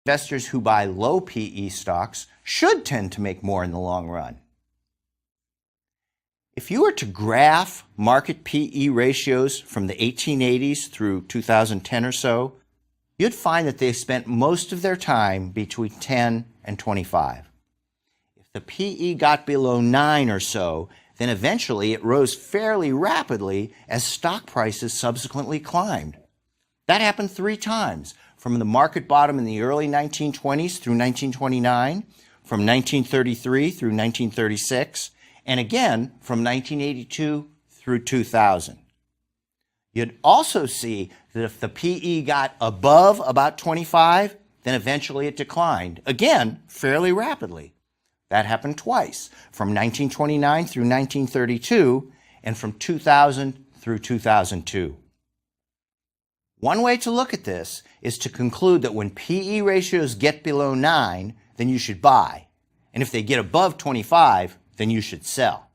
Investors who buy low PE stocks should tend to make more in the long run. If you were to graph market PE ratios from the 1880s through 2010 or so, you'd find that they spent most of their time between 10 and 25. If the PE got below 9 or so, then eventually it rose fairly rapidly as stock prices subsequently climbed. That happened 3 times, from the market bottom in the early 1920s through 1929, from 1933 through 1936, and again from 1982 through 2000. You'd also see that if the PE got above about 25, then eventually it declined, again, fairly rapidly. That happened twice, from 1929 through 1932, and from 2000 through 2002. One way to look at this is to conclude that when PE ratios get below 9, then you should buy. And if they get above 25, then you should sell.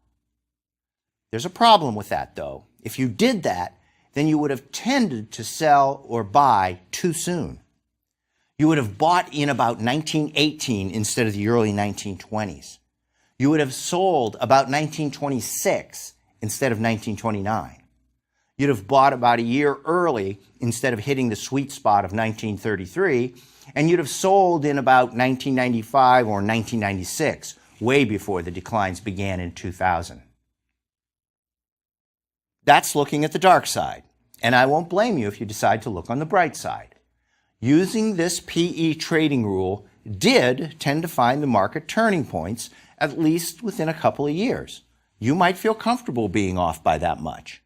There's a problem with that, though. If you did that, then you would have tended to sell or buy too soon. You would have bought in about 1918 instead of the early 1920s. You would have sold about 1926 instead of 1929. You'd have bought about a year early instead of hitting the sweet spot of 1933, and you'd have sold in about 1995 or 1996, way before the declines began in 2000. That's looking at the dark side, and I won't blame you if you decide to look on the bright side. Using this PE trading rule did tend to find the market turning points, at least within a couple of years. You might feel comfortable being off by that much.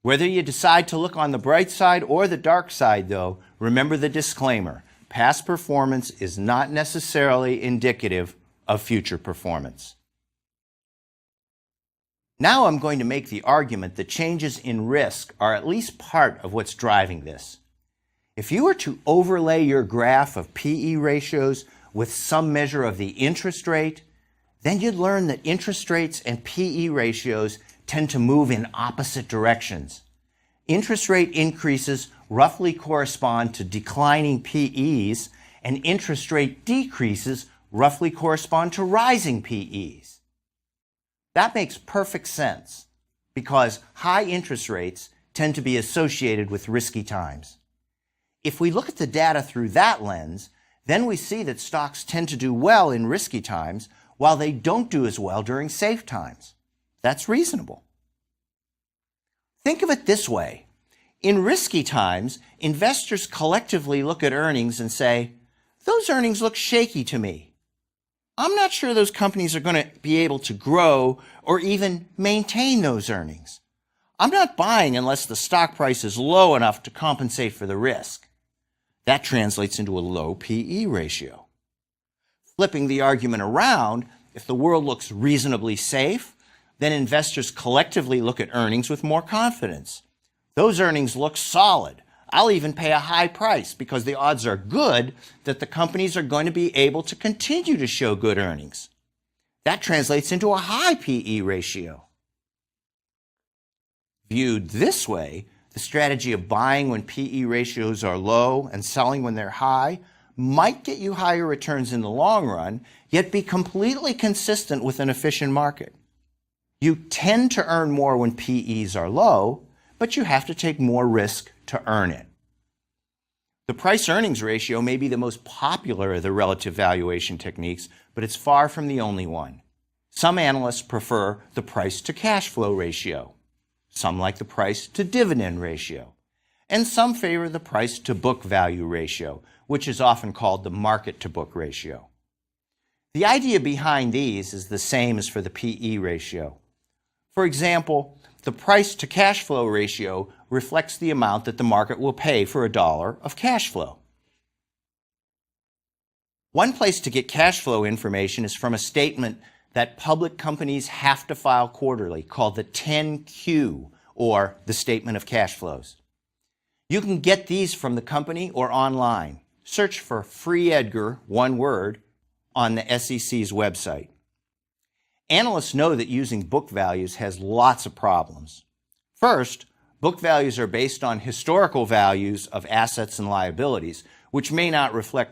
Whether you decide to look on the bright side or the dark side, though, remember the disclaimer. Past performance is not necessarily indicative of future performance. Now I'm going to make the argument that changes in risk are at least part of what's driving this. If you were to overlay your graph of PE ratios with some measure of the interest rate, then you'd learn that interest rates and PE ratios tend to move in opposite directions. Interest rate increases roughly correspond to declining PEs, and interest rate decreases roughly correspond to rising PEs. That makes perfect sense because high interest rates tend to be associated with risky times. If we look at the data through that lens, then we see that stocks tend to do well in risky times while they don't do as well during safe times. That's reasonable. Think of it this way. In risky times, investors collectively look at earnings and say, those earnings look shaky to me. I'm not sure those companies are going to be able to grow or even maintain those earnings. I'm not buying unless the stock price is low enough to compensate for the risk. That translates into a low PE ratio. Flipping the argument around, if the world looks reasonably safe, then investors collectively look at earnings with more confidence. Those earnings look solid. I'll even pay a high price because the odds are good that the companies are going to be able to continue to show good earnings. That translates into a high PE ratio. Viewed this way, the strategy of buying when PE ratios are low and selling when they're high might get you higher returns in the long run, yet be completely consistent with an efficient market. You tend to earn more when PEs are low, but you have to take more risk to earn it. The price-earnings ratio may be the most popular of the relative valuation techniques, but it's far from the only one. Some analysts prefer the price-to-cash flow ratio. Some like the price-to-dividend ratio. And some favor the price-to-book value ratio, which is often called the market-to-book ratio. The idea behind these is the same as for the PE ratio. For example, the price-to-cash flow ratio reflects the amount that the market will pay for $1 of cash flow. One place to get cash flow information is from a statement that public companies have to file quarterly called the 10Q, or the Statement of Cash Flows. You can get these from the company or online. Search for Free Edgar, one word, on the SEC's website. Analysts know that using book values has lots of problems. First, book values are based on historical values of assets and liabilities, which may not reflect